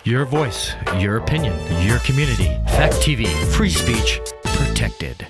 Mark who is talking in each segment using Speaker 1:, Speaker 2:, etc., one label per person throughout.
Speaker 1: Your voice, your opinion, your community. Fact TV, free speech protected.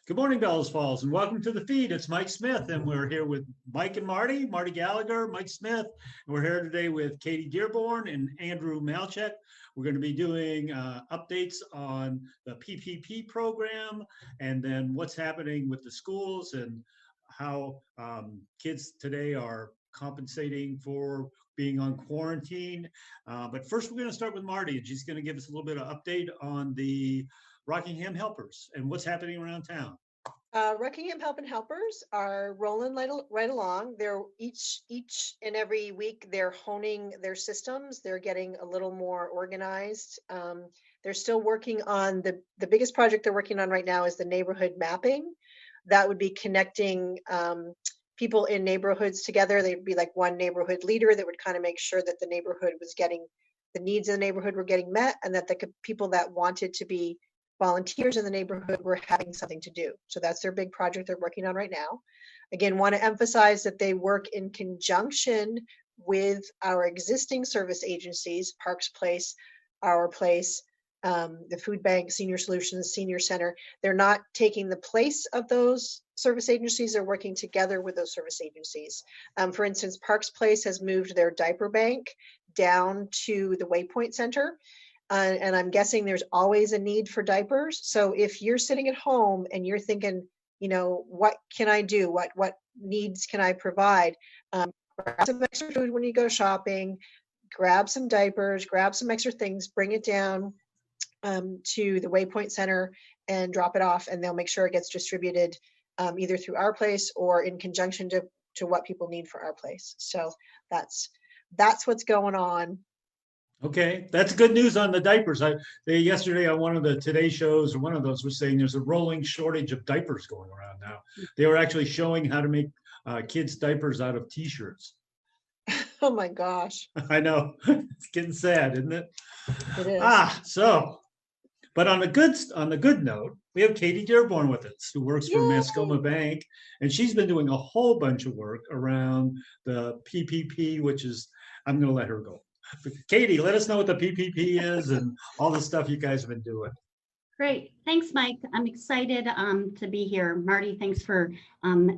Speaker 2: Good morning, Bellows Falls, and welcome to the feed. It's Mike Smith, and we're here with Mike and Marty Gallagher, Mike Smith, and we're here today with Katie Dearborn and Andrew Malshuk. We're going to be doing updates on the PPP program, and then what's happening with the schools and how kids today are compensating for being on quarantine. But first, we're going to start with Marty, and she's going to give us a little bit of update on the Rockingham Helpers and what's happening around town.
Speaker 3: Rockingham Helpers are rolling right along. They're each and every week they're honing their systems. They're getting a little more organized. They're still working on the biggest project they're working on right now is the neighborhood mapping. That would be connecting people in neighborhoods together. They'd be like one neighborhood leader that would kind of make sure that the neighborhood was getting the needs of the neighborhood were getting met, and that the people that wanted to be volunteers in the neighborhood were having something to do. So that's their big project they're working on right now. Again, want to emphasize that they work in conjunction with our existing service agencies, Parks Place, Our Place, the Food Bank, Senior Solutions, Senior Center. They're not taking the place of those service agencies. They're working together with those service agencies. For instance, Parks Place has moved their diaper bank down to the Waypoint Center. And I'm guessing there's always a need for diapers. So if you're sitting at home and you're thinking, you know, what can I do? What needs can I provide? Grab some extra food when you go shopping, grab some diapers, grab some extra things, bring it down to the Waypoint Center and drop it off, and they'll make sure it gets distributed either through Our Place or in conjunction to what people need for Our Place. So that's what's going on.
Speaker 2: Okay, that's good news on the diapers. Yesterday on one of the Today shows, or one of those, was saying there's a rolling shortage of diapers going around now. They were actually showing how to make kids' diapers out of T-shirts.
Speaker 3: Oh my gosh,
Speaker 2: I know, it's getting sad, isn't it?
Speaker 3: it is.
Speaker 2: But on the good note, we have Katie Dearborn with us, who works for
Speaker 3: Yay!
Speaker 2: Mascoma Bank, and she's been doing a whole bunch of work around the PPP, which is, I'm going to let her go. Katie, let us know what the PPP is and all the stuff you guys have been doing.
Speaker 4: Great. Thanks, Mike. I'm excited to be here. Marty, thanks for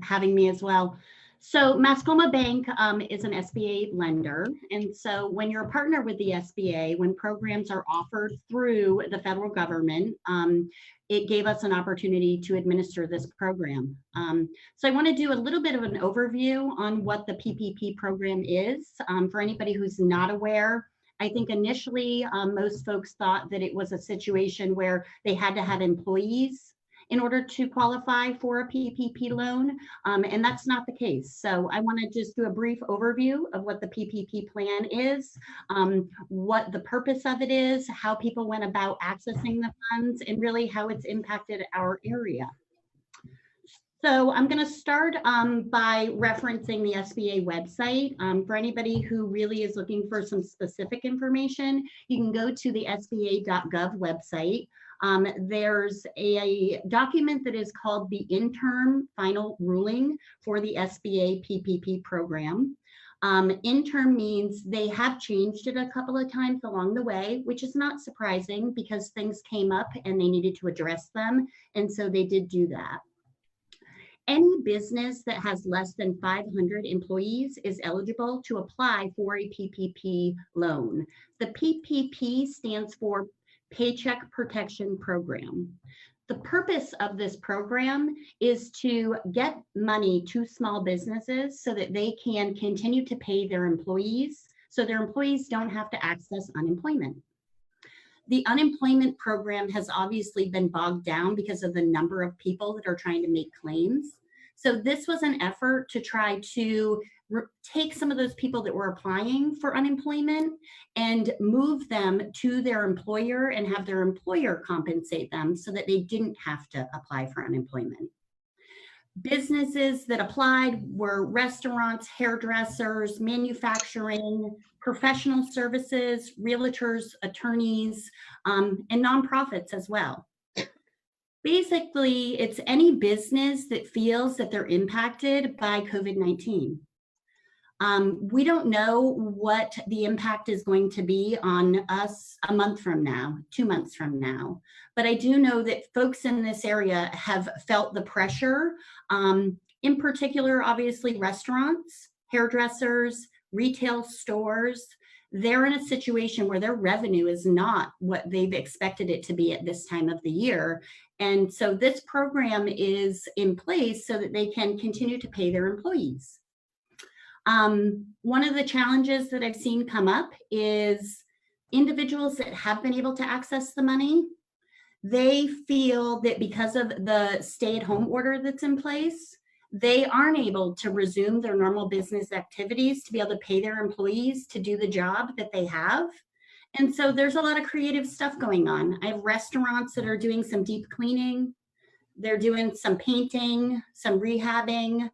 Speaker 4: having me as well. So Mascoma Bank is an SBA lender. And so when you're a partner with the SBA, when programs are offered through the federal government, it gave us an opportunity to administer this program. So I want to do a little bit of an overview on what the PPP program is. For anybody who's not aware, I think initially most folks thought that it was a situation where they had to have employees in order to qualify for a PPP loan, and that's not the case. So I want to just do a brief overview of what the PPP plan is, what the purpose of it is, how people went about accessing the funds, and really how it's impacted our area. So I'm going to start by referencing the SBA website. For anybody who really is looking for some specific information, you can go to the sba.gov website. There's a document that is called the interim final ruling for the SBA PPP program. Interim means they have changed it a couple of times along the way, which is not surprising because things came up and they needed to address them. And so they did do that. Any business that has less than 500 employees is eligible to apply for a PPP loan. The PPP stands for Paycheck Protection Program. The purpose of this program is to get money to small businesses so that they can continue to pay their employees, so their employees don't have to access unemployment. The unemployment program has obviously been bogged down because of the number of people that are trying to make claims. So this was an effort to try to take some of those people that were applying for unemployment and move them to their employer and have their employer compensate them so that they didn't have to apply for unemployment. Businesses that applied were restaurants, hairdressers, manufacturing, professional services, realtors, attorneys, and nonprofits as well. Basically, it's any business that feels that they're impacted by COVID-19. We don't know what the impact is going to be on us a month from now, 2 months from now. But I do know that folks in this area have felt the pressure, in particular, obviously, restaurants, hairdressers, retail stores. They're in a situation where their revenue is not what they've expected it to be at this time of the year. And so this program is in place so that they can continue to pay their employees. One of the challenges that I've seen come up is individuals that have been able to access the money, they feel that because of the stay-at-home order that's in place, they aren't able to resume their normal business activities to be able to pay their employees to do the job that they have. And so there's a lot of creative stuff going on. I have restaurants that are doing some deep cleaning. They're doing some painting, some rehabbing.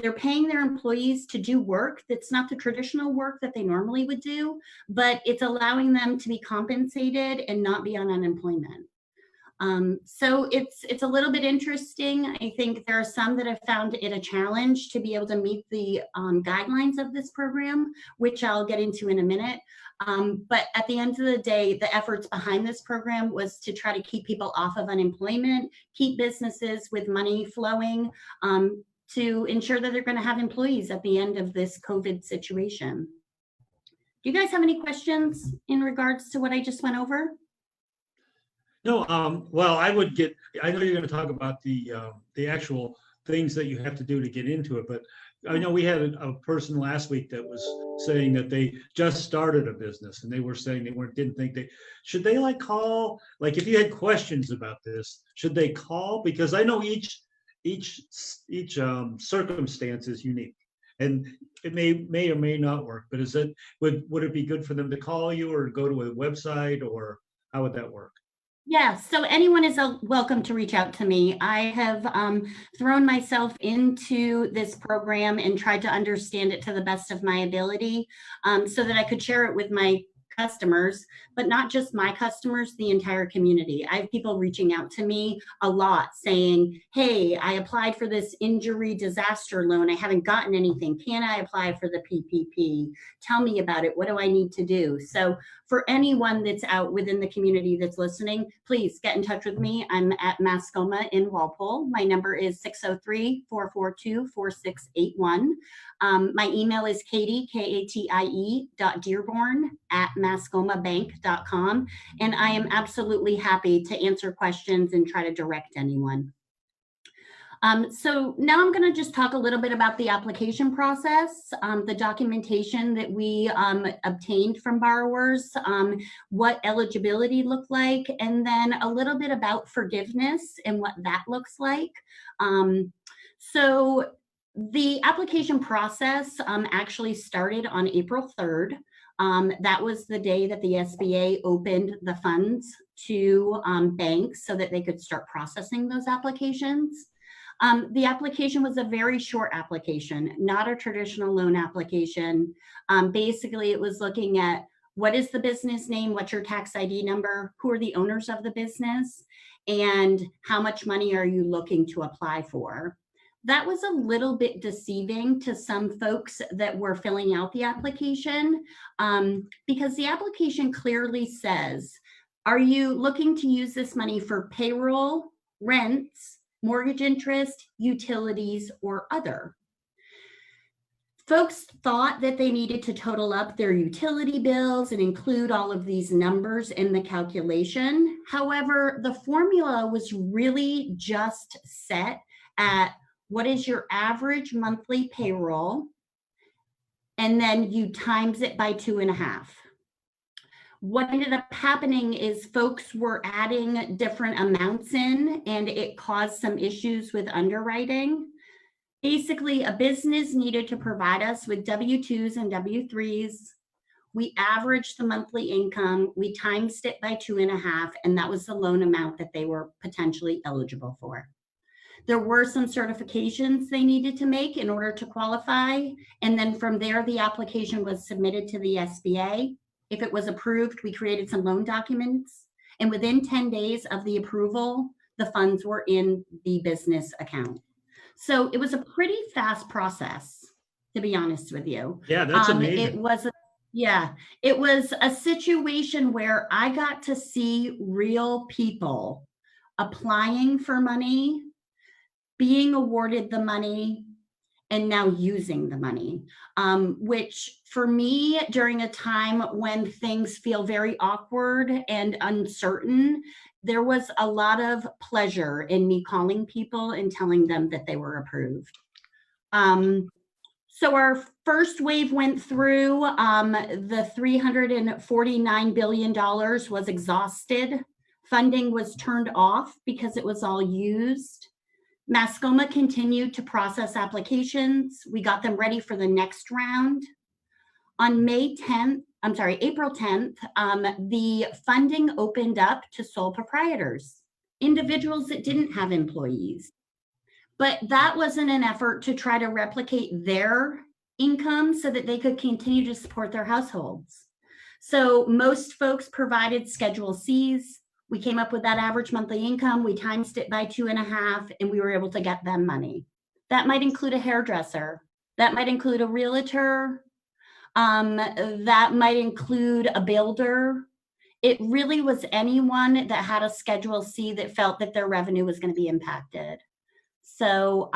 Speaker 4: They're paying their employees to do work that's not the traditional work that they normally would do, but it's allowing them to be compensated and not be on unemployment. So it's a little bit interesting. I think there are some that have found it a challenge to be able to meet the guidelines of this program, which I'll get into in a minute. But at the end of the day, the efforts behind this program was to try to keep people off of unemployment, keep businesses with money flowing, to ensure that they're going to have employees at the end of this COVID situation. Do you guys have any questions in regards to what I just went over?
Speaker 2: No, well, I know you're going to talk about the actual things that you have to do to get into it, but I know we had a person last week that was saying that they just started a business and they were saying didn't think should they call, if you had questions about this, should they call? Because I know each circumstance is unique and it may or may not work, but would it be good for them to call you or go to a website, or how would that work?
Speaker 4: Yeah, so anyone is welcome to reach out to me. I have thrown myself into this program and tried to understand it to the best of my ability, so that I could share it with my customers, but not just my customers, the entire community. I have people reaching out to me a lot saying, hey, I applied for this injury disaster loan. I haven't gotten anything. Can I apply for the PPP? Tell me about it. What do I need to do? So for anyone that's out within the community that's listening, please get in touch with me. I'm at Mascoma in Walpole. My number is 603-442-4681. My email is Katie, Katie .Dearborn at mascomabank.com. And I am absolutely happy to answer questions and try to direct anyone. So now I'm going to just talk a little bit about the application process, the documentation that we obtained from borrowers, what eligibility looked like, and then a little bit about forgiveness and what that looks like. So the application process actually started on April 3rd. That was the day that the SBA opened the funds to banks so that they could start processing those applications. The application was a very short application, not a traditional loan application. Basically, it was looking at what is the business name, what's your tax ID number, who are the owners of the business, and how much money are you looking to apply for. That was a little bit deceiving to some folks that were filling out the application, because the application clearly says, are you looking to use this money for payroll, rents, mortgage interest, utilities, or other? Folks thought that they needed to total up their utility bills and include all of these numbers in the calculation. However, the formula was really just set at what is your average monthly payroll, and then you times it by 2.5. What ended up happening is folks were adding different amounts in, and it caused some issues with underwriting. Basically, a business needed to provide us with W-2s and W-3s. We averaged the monthly income, we times it by 2.5, and that was the loan amount that they were potentially eligible for. There were some certifications they needed to make in order to qualify, and then from there, the application was submitted to the SBA. If it was approved, we created some loan documents, and within 10 days of the approval, the funds were in the business account. So it was a pretty fast process, to be honest with you.
Speaker 2: Yeah, that's amazing.
Speaker 4: It was a situation where I got to see real people applying for money, being awarded the money, and now using the money, which for me, during a time when things feel very awkward and uncertain, there was a lot of pleasure in me calling people and telling them that they were approved. So our first wave went through, the $349 billion was exhausted. Funding was turned off because it was all used. Mascoma continued to process applications. We got them ready for the next round. On April 10th, the funding opened up to sole proprietors, individuals that didn't have employees. But that wasn't an effort to try to replicate their income so that they could continue to support their households. So most folks provided Schedule Cs. We came up with that average monthly income, we times it by 2.5, and we were able to get them money. That might include a hairdresser, that might include a realtor, that might include a builder. It really was anyone that had a Schedule C that felt that their revenue was going to be impacted. So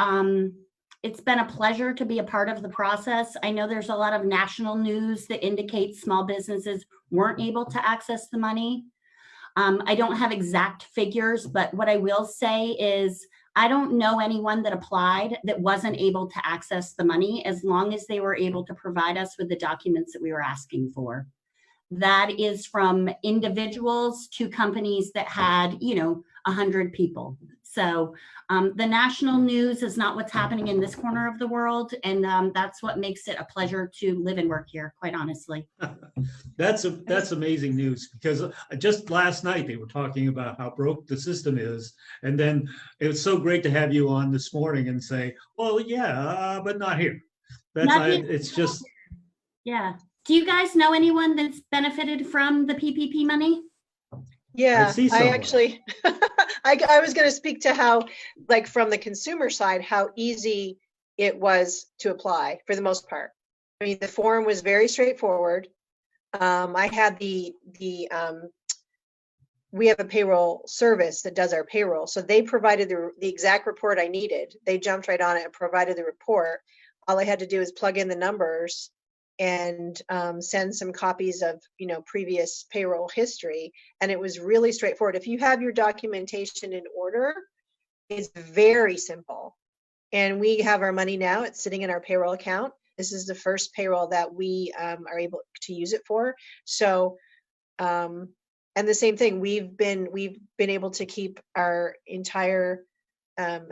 Speaker 4: it's been a pleasure to be a part of the process. I know there's a lot of national news that indicates small businesses weren't able to access the money. I don't have exact figures, but what I will say is I don't know anyone that applied that wasn't able to access the money as long as they were able to provide us with the documents that we were asking for. That is from individuals to companies that had, 100 people. So the national news is not what's happening in this corner of the world. And that's what makes it a pleasure to live and work here, quite honestly.
Speaker 2: That's amazing news, because just last night they were talking about how broke the system is. And then it was so great to have you on this morning and say, well, yeah, but not here. It's just.
Speaker 4: Yeah. Do you guys know anyone that's benefited from the PPP money?
Speaker 3: Yeah,
Speaker 2: I
Speaker 3: actually, I was going to speak to how, like, from the consumer side, how easy it was to apply for the most part. I mean, the form was very straightforward. I had we have a payroll service that does our payroll. So they provided the exact report I needed. They jumped right on it and provided the report. All I had to do is plug in the numbers and send some copies of, previous payroll history. And it was really straightforward. If you have your documentation in order, it's very simple. And we have our money now. It's sitting in our payroll account. This is the first payroll that we are able to use it for. So, and the same thing, we've been able to keep our entire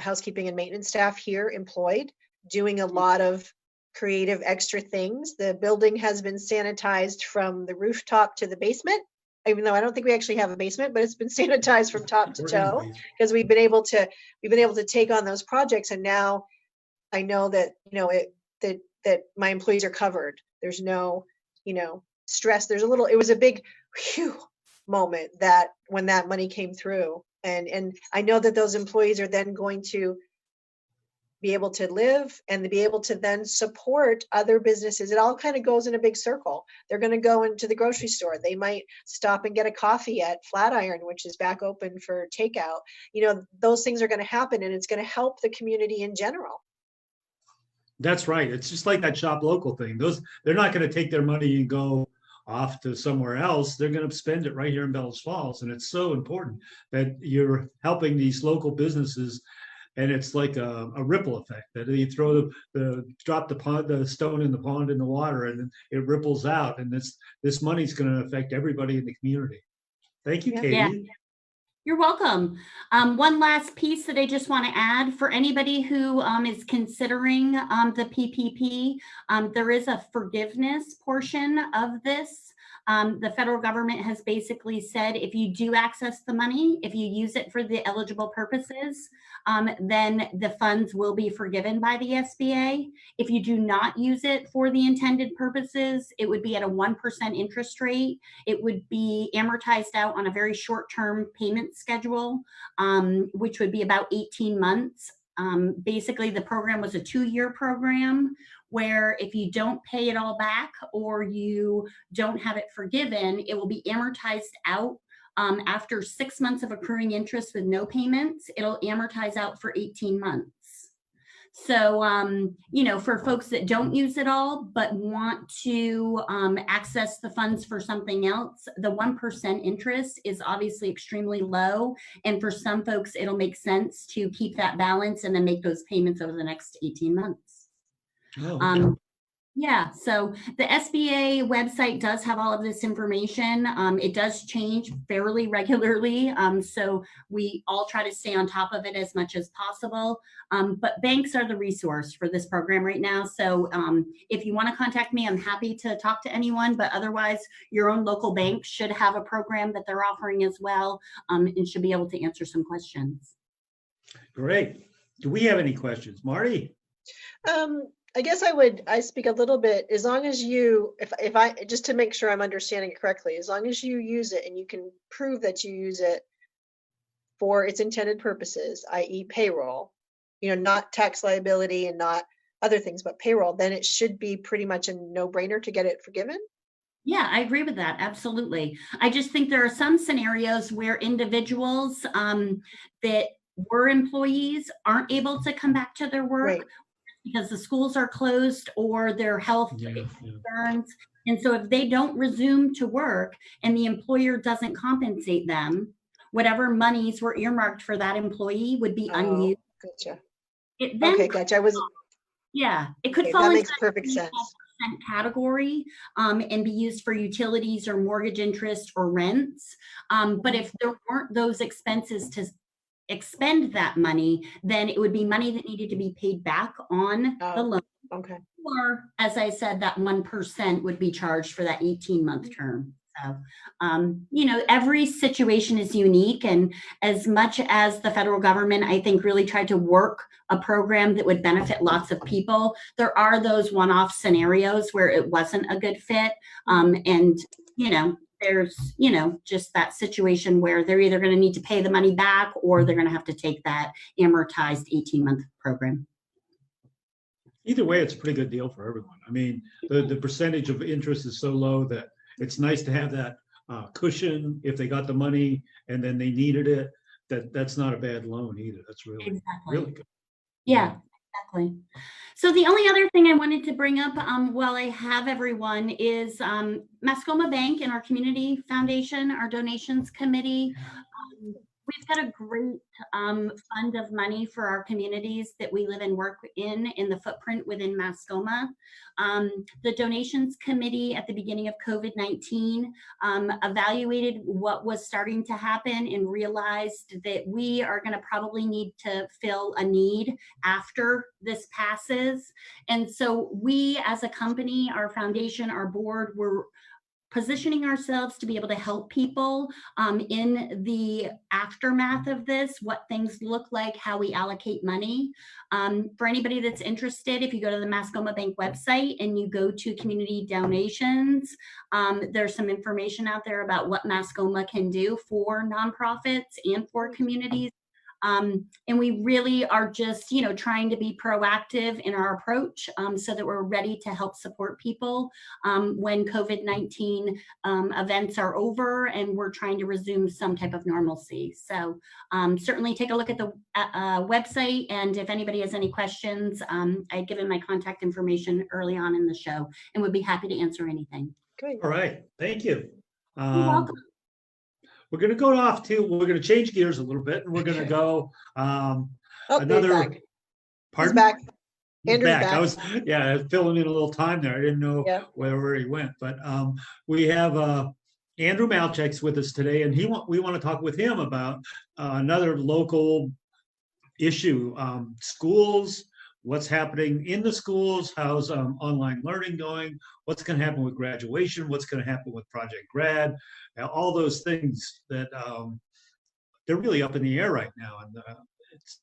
Speaker 3: housekeeping and maintenance staff here employed, doing a lot of creative extra things. The building has been sanitized from the rooftop to the basement, even though I don't think we actually have a basement, but it's been sanitized from top to toe, because we've been able to take on those projects. And now I know that, that my employees are covered. There's no, stress. It was a big whew moment that when that money came through. And I know that those employees are then going to be able to live and to be able to then support other businesses. It all kind of goes in a big circle. They're going to go into the grocery store. They might stop and get a coffee at Flatiron, which is back open for takeout. Those things are going to happen, and it's going to help the community in general.
Speaker 2: That's right. It's just like that shop local thing. They're not going to take their money and go off to somewhere else. They're going to spend it right here in Bellows Falls. And it's so important that you're helping these local businesses. And it's like a ripple effect that you throw drop the stone in the pond in the water, and it ripples out. And this money's going to affect everybody in the community. Thank you, Katie.
Speaker 4: Yeah. You're welcome. One last piece that I just want to add for anybody who is considering the PPP, there is a forgiveness portion of this. The federal government has basically said if you do access the money, if you use it for the eligible purposes, then the funds will be forgiven by the SBA. If you do not use it for the intended purposes, it would be at a 1% interest rate. It would be amortized out on a very short-term payment schedule, which would be about 18 months. Basically, the program was a 2-year program where if you don't pay it all back or you don't have it forgiven, it will be amortized out after 6 months of accruing interest with no payments. It'll amortize out for 18 months. So, for folks that don't use it all but want to access the funds for something else, the 1% interest is obviously extremely low. And for some folks, it'll make sense to keep that balance and then make those payments over the next 18 months.
Speaker 2: Oh, okay.
Speaker 4: Yeah, so the SBA website does have all of this information. It does change fairly regularly, so we all try to stay on top of it as much as possible. But banks are the resource for this program right now. So if you want to contact me, I'm happy to talk to anyone, but otherwise your own local bank should have a program that they're offering as well, and should be able to answer some questions.
Speaker 2: Great. Do we have any questions? Marty?
Speaker 3: I guess I speak a little bit, as long as if I, just to make sure I'm understanding it correctly, as long as you use it and you can prove that you use it for its intended purposes, i.e. payroll, not tax liability and not other things, but payroll, then it should be pretty much a no-brainer to get it forgiven.
Speaker 4: Yeah, I agree with that. Absolutely. I just think there are some scenarios where individuals that were employees aren't able to come back to their work. Right. Because the schools are closed or their health concerns. And so if they don't resume to work and the employer doesn't compensate them, whatever monies were earmarked for that employee would be unused.
Speaker 3: Gotcha.
Speaker 4: Okay,
Speaker 3: gotcha.
Speaker 4: It could fall
Speaker 3: that
Speaker 4: into
Speaker 3: makes perfect sense.
Speaker 4: Category and be used for utilities or mortgage interest or rents. But if there weren't those expenses to expend that money, then it would be money that needed to be paid back on the
Speaker 3: Oh.
Speaker 4: loan.
Speaker 3: Okay.
Speaker 4: Or, as I said, that 1% would be charged for that 18-month term. So, every situation is unique. And as much as the federal government, I think, really tried to work a program that would benefit lots of people, there are those one-off scenarios where it wasn't a good fit. And, there's, just that situation where they're either going to need to pay the money back or they're going to have to take that amortized 18-month program.
Speaker 2: Either way, it's a pretty good deal for everyone. I mean, the percentage of interest is so low that it's nice to have that cushion if they got the money and then they needed it. That's not a bad loan either. That's really, really good.
Speaker 4: Yeah, exactly. So the only other thing I wanted to bring up while I have everyone is Mascoma Bank and our community foundation, our donations committee. We've got a great fund of money for our communities that we live and work in the footprint within Mascoma. The donations committee at the beginning of COVID-19 evaluated what was starting to happen and realized that we are going to probably need to fill a need after this passes. And so we as a company, our foundation, our board, we're positioning ourselves to be able to help people in the aftermath of this, what things look like, how we allocate money. For anybody that's interested, if you go to the Mascoma Bank website and you go to community donations, there's some information out there about what Mascoma can do for nonprofits and for communities. And we really are just, trying to be proactive in our approach so that we're ready to help support people when COVID-19 events are over and we're trying to resume some type of normalcy. So certainly take a look at the website. And if anybody has any questions, I'd given my contact information early on in the show and would be happy to answer anything.
Speaker 3: Great.
Speaker 2: All right. Thank you.
Speaker 4: You're welcome.
Speaker 2: We're going to go off to, we're going to change gears a little bit and we're going to go another.
Speaker 3: He's back.
Speaker 2: Pardon?
Speaker 3: He's back.
Speaker 2: He's
Speaker 3: Andrew's
Speaker 2: back.
Speaker 3: back.
Speaker 2: I was filling in a little time there. I didn't know where he went, but we have Andrew Malshuk with us today, and we want to talk with him about another local issue, schools. What's happening in the schools? How's online learning going? What's going to happen with graduation? What's going to happen with Project Grad? All those things that they're really up in the air right now, and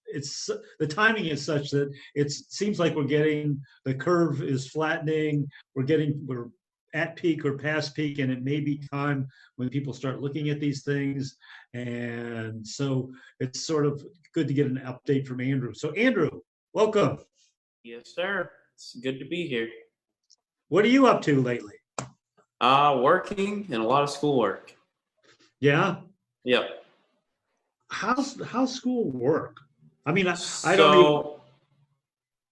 Speaker 2: it's the timing is such that it seems like the curve is flattening. We're at peak or past peak, and it may be time when people start looking at these things. And so it's sort of good to get an update from Andrew. So Andrew, welcome.
Speaker 5: Yes, sir. It's good to be here.
Speaker 2: What are you up to lately?
Speaker 5: Working and a lot of schoolwork.
Speaker 2: Yeah.
Speaker 5: Yep.
Speaker 2: How's school work? I mean, I don't even.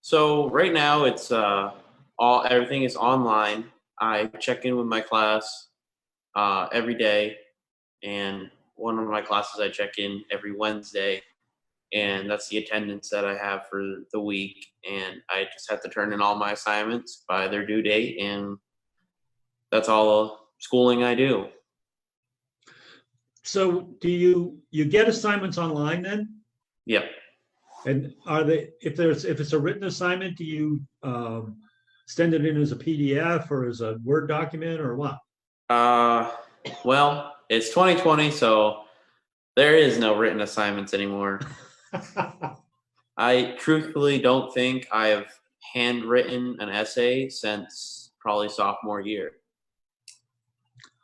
Speaker 5: So right now it's everything is online. I check in with my class every day, and one of my classes I check in every Wednesday, and that's the attendance that I have for the week. And I just have to turn in all my assignments by their due date, and that's all the schooling I do.
Speaker 2: So do you get assignments online then?
Speaker 5: Yep.
Speaker 2: And if it's a written assignment, do you send it in as a PDF or as a Word document or what?
Speaker 5: Well, it's 2020, so there is no written assignments anymore. I truthfully don't think I have handwritten an essay since probably sophomore year.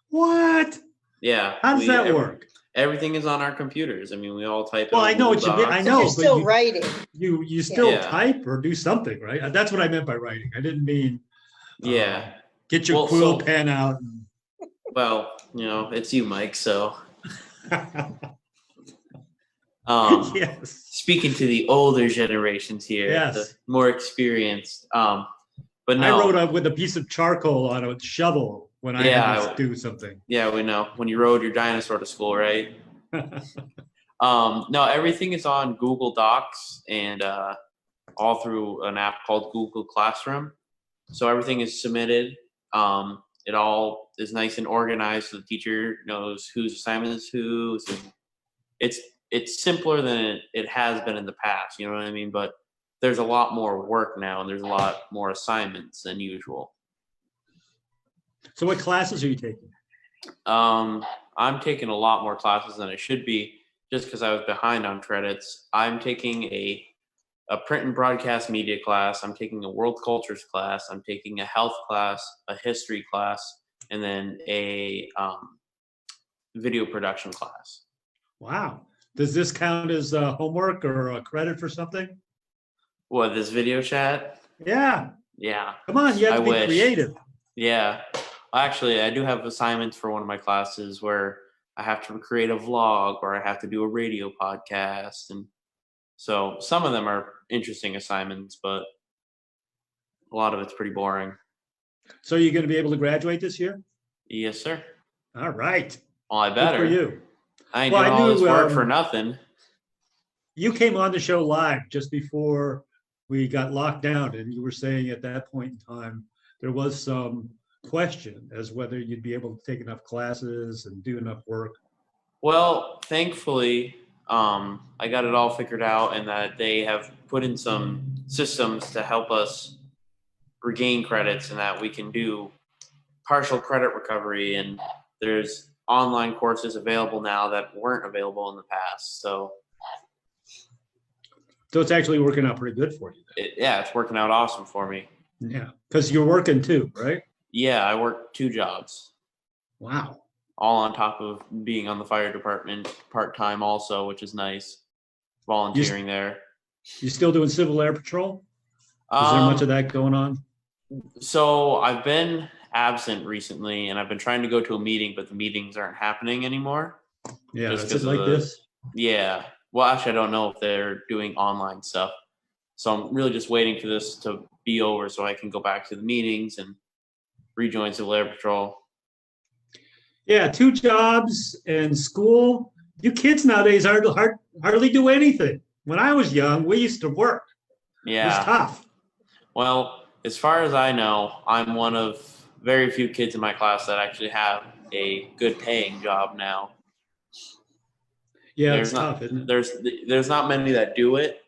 Speaker 2: What?
Speaker 5: Yeah.
Speaker 2: How does that work?
Speaker 5: Everything is on our computers. I mean, we all type.
Speaker 2: Well, I know what you mean. I know,
Speaker 3: you're still writing.
Speaker 2: You still type or do something, right? That's what I meant by writing. I didn't mean. Get your quill pen out.
Speaker 5: Well, it's you, Mike. So.
Speaker 2: Yes.
Speaker 5: Speaking to the older generations here, the more experienced. But no,
Speaker 2: I wrote up with a piece of charcoal on a shovel when I had to do something.
Speaker 5: Yeah, we know. When you rode your dinosaur to school, right? No, everything is on Google Docs and all through an app called Google Classroom. So everything is submitted. It all is nice and organized, so the teacher knows whose assignment is whose. And it's simpler than it has been in the past. You know what I mean? But there's a lot more work now, and there's a lot more assignments than usual.
Speaker 2: So what classes are you taking?
Speaker 5: I'm taking a lot more classes than I should be, just because I was behind on credits. I'm taking a print and broadcast media class. I'm taking a world cultures class. I'm taking a health class, a history class, and then a video production class.
Speaker 2: Wow. Does this count as homework or a credit for something?
Speaker 5: What, this video chat?
Speaker 2: Yeah.
Speaker 5: Yeah.
Speaker 2: Come on, you have to be
Speaker 5: wish.
Speaker 2: creative.
Speaker 5: Yeah. Actually, I do have assignments for one of my classes where I have to create a vlog or I have to do a radio podcast. And so some of them are interesting assignments, but a lot of it's pretty boring.
Speaker 2: So you're going to be able to graduate this year?
Speaker 5: Yes, sir.
Speaker 2: All right.
Speaker 5: Well, I better.
Speaker 2: Good for you.
Speaker 5: I ain't doing all this work for nothing.
Speaker 2: You came on the show live just before we got locked down, and you were saying at that point in time there was some question as whether you'd be able to take enough classes and do enough work.
Speaker 5: Well, thankfully, I got it all figured out, and that they have put in some systems to help us regain credits, and that we can do partial credit recovery. And there's online courses available now that weren't available in the past. So
Speaker 2: it's actually working out pretty good for you.
Speaker 5: Yeah, it's working out awesome for me.
Speaker 2: Yeah, because you're working too, right?
Speaker 5: Yeah, I work 2 jobs.
Speaker 2: Wow.
Speaker 5: All on top of being on the fire department part-time also, which is nice. Volunteering there.
Speaker 2: You still doing Civil Air Patrol? Is there much of that going on?
Speaker 5: So I've been absent recently, and I've been trying to go to a meeting, but the meetings aren't happening anymore.
Speaker 2: Yeah, is it like this?
Speaker 5: Yeah. Well, actually, I don't know if they're doing online stuff. So I'm really just waiting for this to be over so I can go back to the meetings and rejoin Civil Air Patrol.
Speaker 2: Yeah, 2 jobs and school. You kids nowadays hardly do anything. When I was young, we used to work.
Speaker 5: Yeah.
Speaker 2: It was tough.
Speaker 5: Well, as far as I know, I'm one of very few kids in my class that actually have a good paying job now.
Speaker 2: Yeah, it's tough, isn't it?
Speaker 5: There's not many that do it.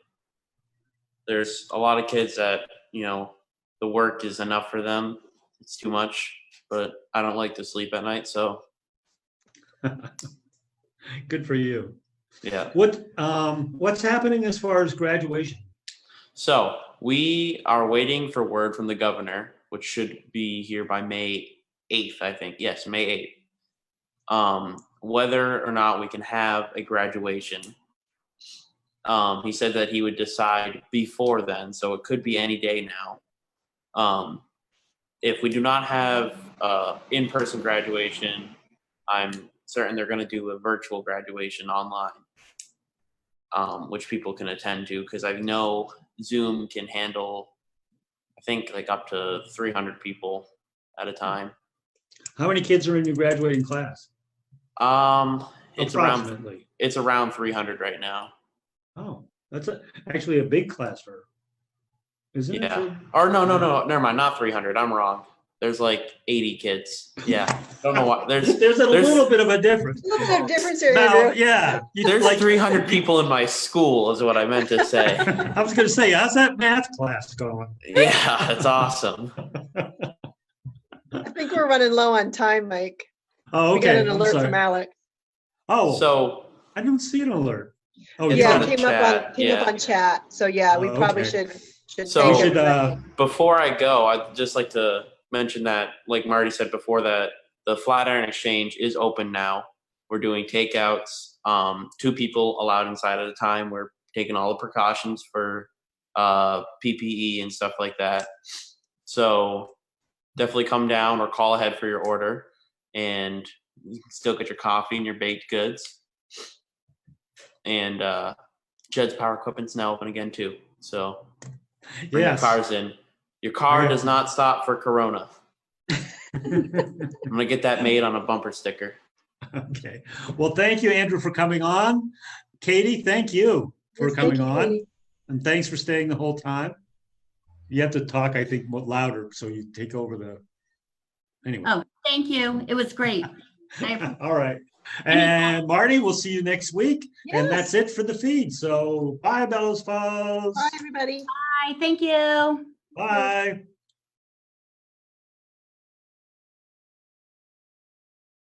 Speaker 5: There's a lot of kids that, the work is enough for them. It's too much, but I don't like to sleep at night, so.
Speaker 2: Good for you.
Speaker 5: Yeah.
Speaker 2: What's happening as far as graduation?
Speaker 5: So we are waiting for word from the governor, which should be here by May 8th, I think. Yes, May 8th. Whether or not we can have a graduation. He said that he would decide before then, so it could be any day now. If we do not have in-person graduation, I'm certain they're going to do a virtual graduation online, which people can attend to, because I know Zoom can handle, I think, like up to 300 people at a time.
Speaker 2: How many kids are in your graduating class?
Speaker 5: It's around 300 right now.
Speaker 2: Oh, that's actually a big class for, isn't it?
Speaker 5: Yeah. Or no, never mind, not 300. I'm wrong. There's like 80 kids. Yeah. Don't know what. There's
Speaker 2: a little bit of a difference.
Speaker 3: A little bit of difference here,
Speaker 2: Now,
Speaker 3: Andrew.
Speaker 2: yeah.
Speaker 5: There's like 300 people in my school is what I meant to say.
Speaker 2: I was going to say, how's that math class going?
Speaker 5: Yeah, it's awesome.
Speaker 3: I think we're running low on time, Mike.
Speaker 2: Oh,
Speaker 3: We got
Speaker 2: okay.
Speaker 3: an
Speaker 2: I'm
Speaker 3: alert
Speaker 2: sorry.
Speaker 3: from Alec.
Speaker 2: Oh,
Speaker 5: So
Speaker 2: I don't see an alert. Oh,
Speaker 5: It's
Speaker 3: Yeah,
Speaker 5: on
Speaker 3: it
Speaker 5: the
Speaker 3: came up
Speaker 5: chat,
Speaker 3: came up
Speaker 5: yeah.
Speaker 3: on chat. So yeah, we
Speaker 2: Oh,
Speaker 3: probably
Speaker 2: okay.
Speaker 3: should
Speaker 5: So-
Speaker 3: thank
Speaker 2: We should,
Speaker 3: everybody.
Speaker 5: before I go, I'd just like to mention that, like Marty said before, that the Flatiron Exchange is open now. We're doing takeouts, 2 people allowed inside at a time. We're taking all the precautions for PPE and stuff like that. So definitely come down or call ahead for your order, and you can still get your coffee and your baked goods. And Jed's Power Equipment's now open again too. So bring
Speaker 2: yes.
Speaker 5: your cars in. Your car
Speaker 2: Yeah.
Speaker 5: does not stop for Corona. I'm gonna get that made on a bumper sticker.
Speaker 2: Okay. Well, thank you, Andrew, for coming on. Katie, thank you for
Speaker 3: Yes,
Speaker 2: coming
Speaker 3: thank you,
Speaker 2: on.
Speaker 3: Katie.
Speaker 2: And thanks for staying the whole time. You have to talk, I think, more louder so you take over the. Anyway.
Speaker 4: Oh, thank you. It was great. I
Speaker 2: All right. And Marty, we'll see you next week. And
Speaker 3: Yes.
Speaker 2: that's it for the feed. So bye, Bellows Falls.
Speaker 3: Bye, everybody.
Speaker 4: Bye, thank you.
Speaker 2: Bye.